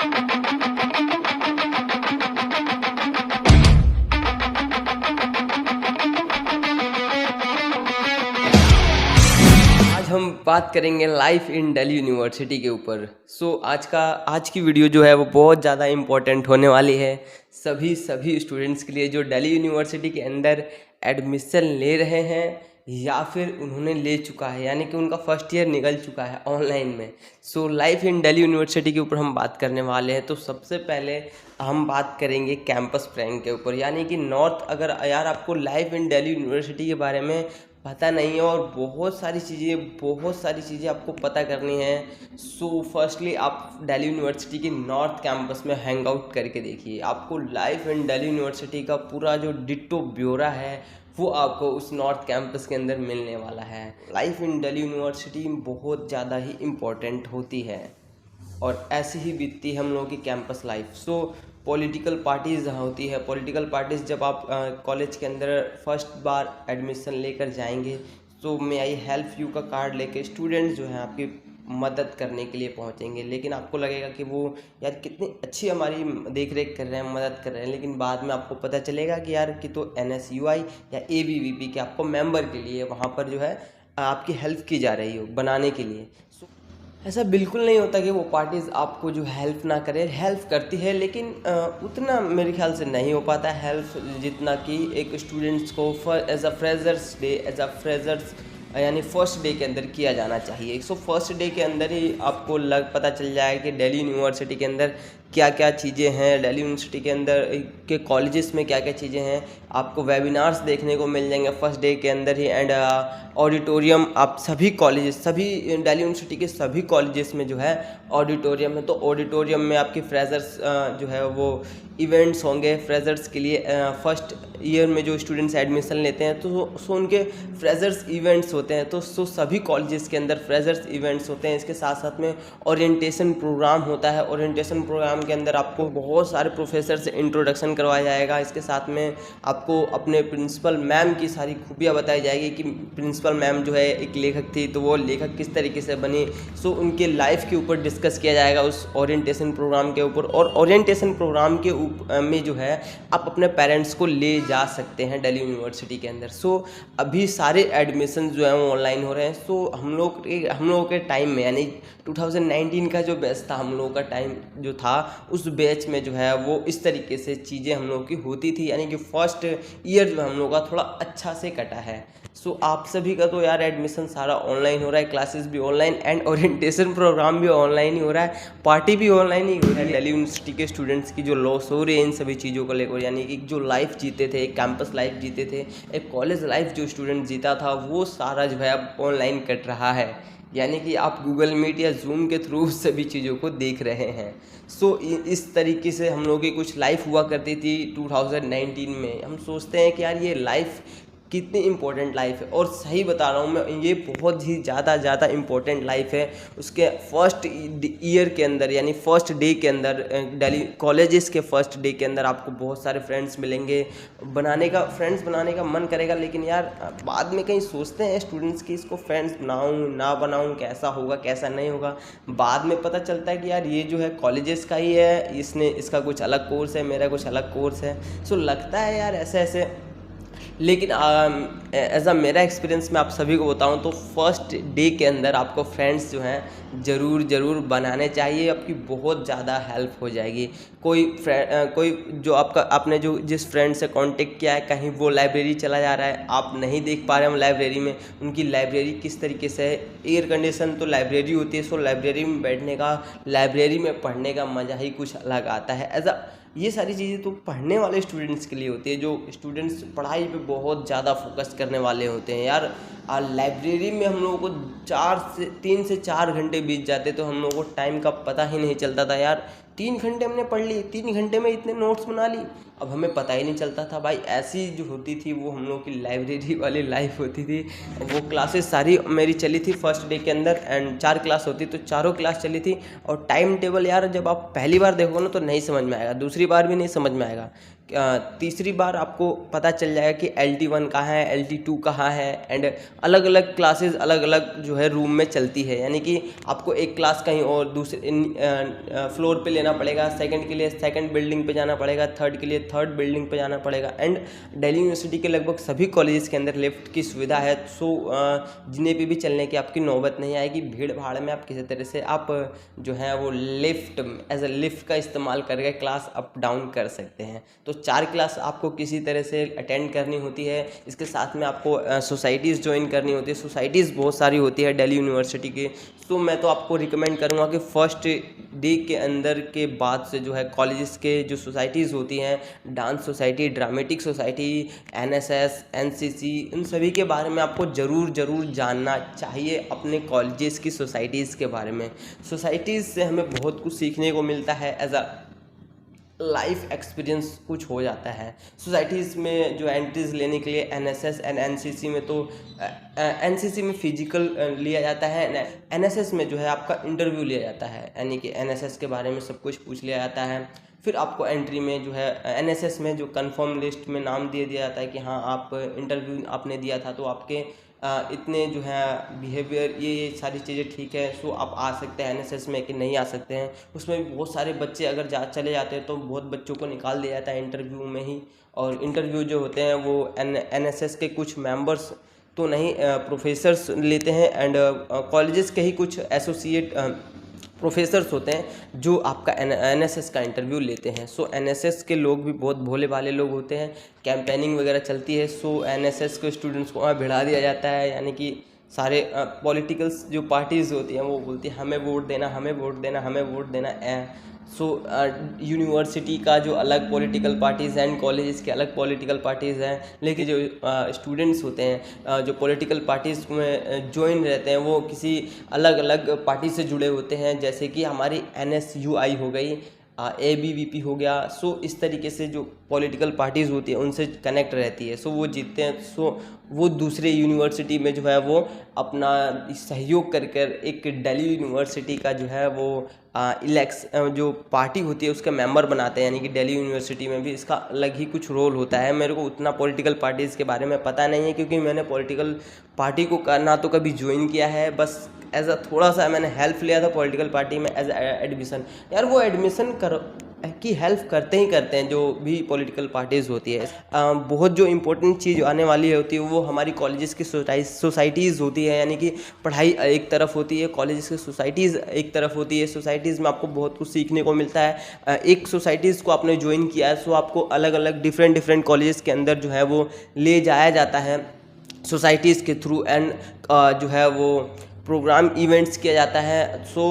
आज हम बात करेंगे लाइफ इन दिल्ली यूनिवर्सिटी के ऊपर। आज की वीडियो जो है वो बहुत ज़्यादा इम्पोर्टेंट होने वाली है सभी स्टूडेंट्स के लिए जो दिल्ली यूनिवर्सिटी के अंदर एडमिशन ले रहे हैं या फिर उन्होंने ले चुका है, यानी कि उनका फर्स्ट ईयर निकल चुका है ऑनलाइन में। लाइफ इन दिल्ली यूनिवर्सिटी के ऊपर हम बात करने वाले हैं। तो सबसे पहले हम बात करेंगे कैंपस प्रैंक के ऊपर, यानी कि अगर यार आपको लाइफ इन दिल्ली यूनिवर्सिटी के बारे में पता नहीं है और बहुत सारी चीज़ें आपको पता करनी है। फर्स्टली आप दिल्ली यूनिवर्सिटी की नॉर्थ कैंपस में हैंग आउट करके देखिए। आपको लाइफ इन दिल्ली यूनिवर्सिटी का पूरा जो डिट्टो ब्यौरा है वो आपको उस नॉर्थ कैंपस के अंदर मिलने वाला है। लाइफ इन दिल्ली यूनिवर्सिटी बहुत ज़्यादा ही इम्पोर्टेंट होती है और ऐसे ही बीतती है हम लोगों की कैंपस लाइफ। पॉलिटिकल पार्टीज़ जहाँ होती है, पॉलिटिकल पार्टीज़ जब आप कॉलेज के अंदर फर्स्ट बार एडमिशन लेकर जाएंगे तो मे आई हेल्प यू का कार्ड लेके स्टूडेंट्स जो हैं आपकी मदद करने के लिए पहुंचेंगे। लेकिन आपको लगेगा कि वो यार कितनी अच्छी हमारी देख रेख कर रहे हैं, मदद कर रहे हैं, लेकिन बाद में आपको पता चलेगा कि यार कि तो NSUI या ABVP के आपको मेंबर के लिए वहाँ पर जो है आपकी हेल्प की जा रही हो बनाने के लिए। ऐसा बिल्कुल नहीं होता कि वो पार्टीज़ आपको जो हेल्प ना करे, हेल्प करती है, लेकिन उतना मेरे ख्याल से नहीं हो पाता हेल्प जितना कि एक स्टूडेंट्स को एज अ फ्रेशर्स यानी फर्स्ट डे के अंदर किया जाना चाहिए। फर्स्ट डे के अंदर ही आपको पता चल जाएगा कि दिल्ली यूनिवर्सिटी के अंदर क्या क्या चीज़ें हैं, दिल्ली यूनिवर्सिटी के अंदर के कॉलेजेस में क्या क्या चीज़ें हैं। आपको वेबिनार्स देखने को मिल जाएंगे फर्स्ट डे के अंदर ही, एंड ऑडिटोरियम आप सभी दिल्ली यूनिवर्सिटी के सभी कॉलेजेस में जो है ऑडिटोरियम है। तो ऑडिटोरियम में आपकी फ्रेशर्स जो है वो इवेंट्स होंगे। फ्रेशर्स के लिए फर्स्ट ईयर में जो स्टूडेंट्स एडमिशन लेते हैं तो उनके फ्रेशर्स इवेंट्स होते हैं। तो सभी कॉलेजेस के अंदर फ्रेशर्स इवेंट्स होते हैं। इसके साथ साथ में ओरिएंटेशन प्रोग्राम होता है। ओरिएंटेशन प्रोग्राम के अंदर आपको बहुत सारे प्रोफेसर से इंट्रोडक्शन करवाया जाएगा। इसके साथ में आपको अपने प्रिंसिपल मैम की सारी खूबियाँ बताई जाएगी कि प्रिंसिपल मैम जो है एक लेखक थी, तो वो लेखक किस तरीके से बनी। उनके लाइफ के ऊपर डिस्कस किया जाएगा उस ओरिएंटेशन प्रोग्राम के ऊपर। और ओरिएंटेशन प्रोग्राम के में जो है आप अपने पेरेंट्स को ले जा सकते हैं दिल्ली यूनिवर्सिटी के अंदर। अभी सारे एडमिशन जो है वो ऑनलाइन हो रहे हैं। हम लोगों के टाइम में, यानी 2019 का जो बैच था, हम लोगों का टाइम जो था, उस बैच में जो है वो इस तरीके से चीज़ें हम लोगों की होती थी, यानी कि फर्स्ट ईयर जो है हम लोगों का थोड़ा अच्छा से कटा है। आप सभी का तो यार एडमिशन सारा ऑनलाइन हो रहा है, क्लासेस भी ऑनलाइन एंड ओरिएंटेशन प्रोग्राम भी ऑनलाइन ही हो रहा है, पार्टी भी ऑनलाइन ही हो रही है। दिल्ली यूनिवर्सिटी के स्टूडेंट्स की जो लॉस हो रही है इन सभी चीज़ों को लेकर, यानी कि जो लाइफ जीते थे, एक कैंपस लाइफ जीते थे, एक कॉलेज लाइफ जो स्टूडेंट जीता था, वो सारा जो है अब ऑनलाइन कट रहा है। यानी कि आप गूगल मीट या जूम के थ्रू सभी चीज़ों को देख रहे हैं। इस तरीके से हम लोगों की कुछ लाइफ हुआ करती थी 2019 में। हम सोचते हैं कि यार ये लाइफ कितनी इम्पोर्टेंट लाइफ है, और सही बता रहा हूँ मैं, ये बहुत ही ज़्यादा इम्पोर्टेंट लाइफ है। उसके फर्स्ट ईयर के अंदर, यानी फर्स्ट डे के अंदर, दिल्ली कॉलेजेस के फर्स्ट डे के अंदर आपको बहुत सारे फ्रेंड्स मिलेंगे। फ्रेंड्स बनाने का मन करेगा, लेकिन यार बाद में कहीं सोचते हैं स्टूडेंट्स की इसको फ्रेंड्स बनाऊँ ना बनाऊँ, कैसा होगा कैसा नहीं होगा। बाद में पता चलता है कि यार ये जो है कॉलेजेस का ही है, इसका कुछ अलग कोर्स है, मेरा कुछ अलग कोर्स है। लगता है यार ऐसे। लेकिन एज मेरा एक्सपीरियंस मैं आप सभी को बताऊं तो फर्स्ट डे के अंदर आपको फ्रेंड्स जो हैं ज़रूर बनाने चाहिए। आपकी बहुत ज़्यादा हेल्प हो जाएगी। कोई जो आपने जो जिस फ्रेंड से कांटेक्ट किया है, कहीं वो लाइब्रेरी चला जा रहा है, आप नहीं देख पा रहे हैं लाइब्रेरी में, उनकी लाइब्रेरी किस तरीके से है। एयर कंडीशन तो लाइब्रेरी होती है, लाइब्रेरी में बैठने का, लाइब्रेरी में पढ़ने का मज़ा ही कुछ अलग आता है। ये सारी चीज़ें तो पढ़ने वाले स्टूडेंट्स के लिए होती है, जो स्टूडेंट्स पढ़ाई पे बहुत ज़्यादा फोकस करने वाले होते हैं। यार लाइब्रेरी में हम लोगों को 3 से 4 घंटे बीत जाते, तो हम लोगों को टाइम का पता ही नहीं चलता था। यार 3 घंटे हमने पढ़ ली, 3 घंटे में इतने नोट्स बना ली, अब हमें पता ही नहीं चलता था भाई। ऐसी जो होती थी वो हम लोग की लाइब्रेरी वाली लाइफ होती थी। वो क्लासेस सारी मेरी चली थी फर्स्ट डे के अंदर, एंड 4 क्लास होती तो चारों क्लास चली थी। और टाइम टेबल यार जब आप पहली बार देखोगे ना तो नहीं समझ में आएगा, दूसरी बार भी नहीं समझ में आएगा, तीसरी बार आपको पता चल जाएगा कि LT1 कहाँ है, LT2 कहाँ है, एंड अलग अलग क्लासेस अलग अलग जो है रूम में चलती है, यानी कि आपको एक क्लास कहीं और दूसरे फ्लोर पे लेना पड़ेगा, सेकंड के लिए सेकंड बिल्डिंग पे जाना पड़ेगा, थर्ड के लिए थर्ड बिल्डिंग पे जाना पड़ेगा। एंड दिल्ली यूनिवर्सिटी के लगभग सभी कॉलेजेस के अंदर लिफ्ट की सुविधा है, सो जिन्हें भी चलने की आपकी नौबत नहीं आएगी। भीड़ भाड़ में आप किसी तरह से आप जो है वो लिफ्ट एज अ लिफ्ट का इस्तेमाल करके क्लास अप डाउन कर सकते हैं। तो 4 क्लास आपको किसी तरह से अटेंड करनी होती है। इसके साथ में आपको सोसाइटीज़ ज्वाइन करनी होती है। सोसाइटीज़ बहुत सारी होती है दिल्ली यूनिवर्सिटी की। तो मैं तो आपको रिकमेंड करूँगा कि फर्स्ट डे के अंदर के बाद से जो है कॉलेजेस के जो सोसाइटीज़ होती हैं, dance society, dramatic society, NSS, NCC, इन सभी के बारे में आपको ज़रूर जानना चाहिए, अपने कॉलेजेस की सोसाइटीज़ के बारे में। सोसाइटीज़ से हमें बहुत कुछ सीखने को मिलता है, एज अ लाइफ एक्सपीरियंस कुछ हो जाता है। सोसाइटीज़ में जो एंट्रीज लेने के लिए NSS एंड NCC में तो NCC में फिजिकल लिया जाता है, NSS में जो है आपका इंटरव्यू लिया जाता है, यानी कि NSS के बारे में सब कुछ पूछ लिया जाता है। फिर आपको एंट्री में जो है NSS में जो कंफर्म लिस्ट में नाम दे दिया जाता है कि हाँ आप इंटरव्यू आपने दिया था, तो आपके इतने जो है बिहेवियर ये सारी चीज़ें ठीक है, सो आप आ सकते हैं NSS में, कि नहीं आ सकते हैं। उसमें भी बहुत सारे बच्चे अगर चले जाते हैं तो बहुत बच्चों को निकाल दिया जाता है इंटरव्यू में ही। और इंटरव्यू जो होते हैं वो NSS के कुछ मेंबर्स तो नहीं, प्रोफेसर्स लेते हैं, एंड कॉलेजेस के ही कुछ एसोसिएट प्रोफेसर्स होते हैं जो आपका NSS का इंटरव्यू लेते हैं। सो NSS के लोग भी बहुत भोले भाले लोग होते हैं। कैंपेनिंग वगैरह चलती है, सो NSS के स्टूडेंट्स को वहाँ भिड़ा दिया जाता है, यानी कि सारे पॉलिटिकल्स जो पार्टीज़ होती हैं वो बोलती है हमें वोट देना, हमें वोट देना, हमें वोट देना। सो यूनिवर्सिटी का जो अलग पॉलिटिकल पार्टीज़ हैं, कॉलेजेस के अलग पॉलिटिकल पार्टीज़ हैं, लेकिन जो स्टूडेंट्स होते हैं जो पॉलिटिकल पार्टीज़ में ज्वाइन रहते हैं वो किसी अलग अलग पार्टी से जुड़े होते हैं, जैसे कि हमारी NSUI हो गई, ABVP हो गया। सो इस तरीके से जो पॉलिटिकल पार्टीज़ होती है उनसे कनेक्ट रहती है, सो वो जीतते हैं। सो वो दूसरे यूनिवर्सिटी में जो है वो अपना सहयोग कर कर एक दिल्ली यूनिवर्सिटी का जो है वो जो पार्टी होती है उसका मेंबर बनाते हैं, यानी कि दिल्ली यूनिवर्सिटी में भी इसका अलग ही कुछ रोल होता है। मेरे को उतना पॉलिटिकल पार्टीज़ के बारे में पता नहीं है, क्योंकि मैंने पॉलिटिकल पार्टी को ना तो कभी ज्वाइन किया है, बस एज अ थोड़ा सा मैंने हेल्प लिया था पॉलिटिकल पार्टी में एज एडमिशन। यार वो एडमिशन की हेल्प करते ही करते हैं जो भी पॉलिटिकल पार्टीज़ होती है। बहुत जो इम्पोर्टेंट चीज़ आने वाली होती है वो हमारी कॉलेजेस की सोसाइटीज़ होती है, यानी कि पढ़ाई एक तरफ होती है, कॉलेजेस की सोसाइटीज़ एक तरफ होती है। सोसाइटीज़ में आपको बहुत कुछ सीखने को मिलता है। एक सोसाइटीज़ को आपने ज्वाइन किया है, सो आपको अलग अलग डिफरेंट कॉलेजेस के अंदर जो है वो ले जाया जाता है सोसाइटीज़ के थ्रू, एंड जो है वो प्रोग्राम इवेंट्स किया जाता है। सो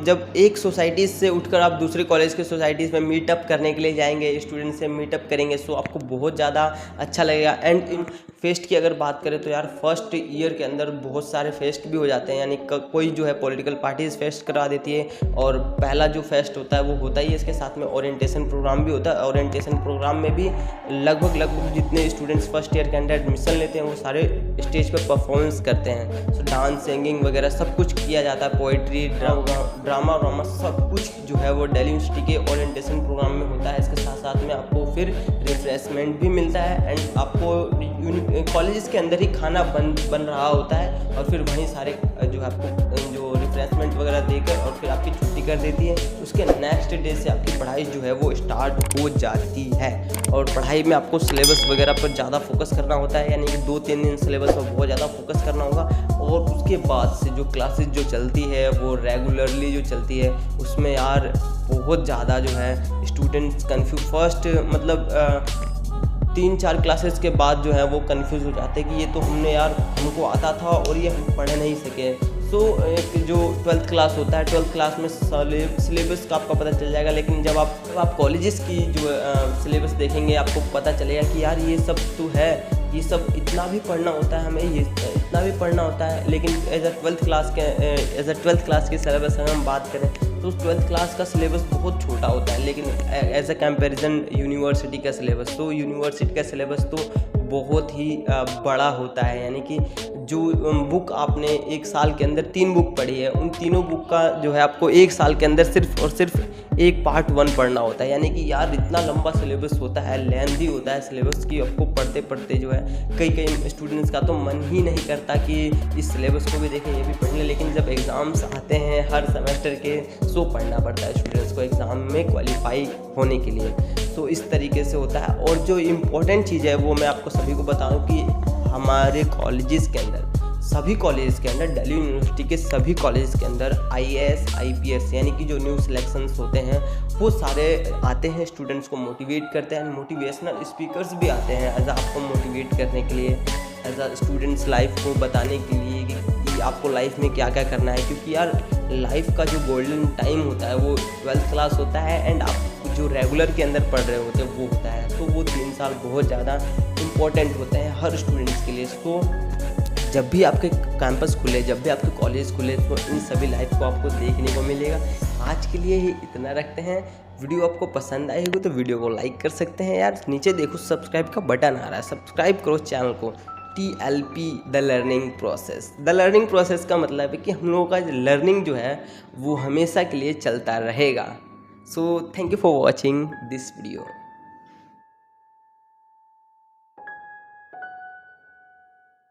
जब एक सोसाइटी से उठकर आप दूसरे कॉलेज के सोसाइटीज़ में मीटअप करने के लिए जाएंगे, स्टूडेंट से मीटअप करेंगे, सो आपको बहुत ज़्यादा अच्छा लगेगा। एंड इन फेस्ट की अगर बात करें तो यार फर्स्ट ईयर के अंदर बहुत सारे फेस्ट भी हो जाते हैं, यानी कोई जो है पॉलिटिकल पार्टीज फेस्ट करा देती है, और पहला जो फेस्ट होता है वो होता ही है। इसके साथ में ओरिएंटेशन प्रोग्राम भी होता है। ओरिएंटेशन प्रोग्राम में भी लगभग जितने स्टूडेंट्स फर्स्ट ईयर के अंदर एडमिशन लेते हैं वो सारे स्टेज पर परफॉर्मेंस करते हैं। सो डांस, सिंगिंग वगैरह सब कुछ किया जाता है, पोइट्री, ड्रामा सब कुछ जो है वो दिल्ली यूनिवर्सिटी के ओरिएंटेशन प्रोग्राम में होता है। इसके साथ में आपको फिर रिफ्रेशमेंट भी मिलता है, एंड आपको कॉलेजेस के अंदर ही खाना बन रहा होता है, और फिर वहीं सारे जो आपको जो रिफ्रेशमेंट वगैरह देकर और फिर आपकी छुट्टी कर देती है। उसके नेक्स्ट डे से आपकी पढ़ाई जो है वो स्टार्ट हो जाती है, और पढ़ाई में आपको सिलेबस वगैरह पर ज़्यादा फोकस करना होता है, यानी कि 2-3 दिन सिलेबस पर बहुत ज़्यादा फोकस करना होगा। और उसके बाद से जो क्लासेस जो चलती है वो रेगुलरली जो चलती है उसमें यार बहुत ज़्यादा जो है स्टूडेंट्स कन्फ्यूज, फर्स्ट मतलब 3-4 क्लासेस के बाद जो है वो कंफ्यूज हो जाते हैं कि ये तो हमको आता था और ये हम पढ़ नहीं सके। सो एक जो 12th क्लास होता है, 12th क्लास में सिलेबस का आपका पता चल जाएगा, लेकिन जब आप कॉलेजेस की जो सिलेबस देखेंगे आपको पता चलेगा कि यार ये सब तो है, ये सब इतना भी पढ़ना होता है, हमें ये इतना भी पढ़ना होता है। लेकिन एज अ 12th क्लास के सिलेबस अगर हम बात करें तो 12th क्लास का सिलेबस बहुत छोटा होता है, लेकिन एज अ कंपैरिजन यूनिवर्सिटी का सिलेबस, तो यूनिवर्सिटी का सिलेबस तो बहुत ही बड़ा होता है। यानी कि जो बुक आपने एक साल के अंदर 3 बुक पढ़ी है, उन तीनों बुक का जो है आपको एक साल के अंदर सिर्फ और सिर्फ एक पार्ट 1 पढ़ना होता है, यानी कि यार इतना लंबा सिलेबस होता है, लेंथी होता है सिलेबस की, आपको पढ़ते पढ़ते जो है कई स्टूडेंट्स का तो मन ही नहीं करता कि इस सिलेबस को भी देखें, ये भी पढ़ लें। लेकिन जब एग्ज़ाम्स आते हैं हर सेमेस्टर के, सो पढ़ना पड़ता है स्टूडेंट्स को एग्ज़ाम में क्वालिफाई होने के लिए। तो इस तरीके से होता है। और जो इम्पोर्टेंट चीज़ है वो मैं आपको सभी को बताऊँ कि हमारे कॉलेजेस के अंदर, सभी कॉलेज के अंदर, दिल्ली यूनिवर्सिटी के सभी कॉलेज के अंदर IAS IPS यानी कि जो न्यू सिलेक्शंस होते हैं वो सारे आते हैं, स्टूडेंट्स को मोटिवेट करते हैं। मोटिवेशनल स्पीकर्स भी आते हैं एज आपको मोटिवेट करने के लिए, एज आ स्टूडेंट्स लाइफ को बताने के लिए कि आपको लाइफ में क्या क्या करना है। क्योंकि यार लाइफ का जो गोल्डन टाइम होता है वो 12th क्लास होता है, एंड आप जो रेगुलर के अंदर पढ़ रहे होते हैं वो होता है। तो वो 3 साल बहुत ज़्यादा इम्पोर्टेंट होते हैं हर स्टूडेंट्स के लिए। तो जब भी आपके कैंपस खुले, जब भी आपके कॉलेज खुले, तो इन सभी लाइफ को आपको देखने को मिलेगा। आज के लिए ही इतना रखते हैं। वीडियो आपको पसंद आएगी तो वीडियो को लाइक कर सकते हैं। यार नीचे देखो सब्सक्राइब का बटन आ रहा है, सब्सक्राइब करो चैनल को। TLP the learning process. The learning process का मतलब है कि हम लोगों का लर्निंग जो है वो हमेशा के लिए चलता रहेगा। So thank you for watching this video.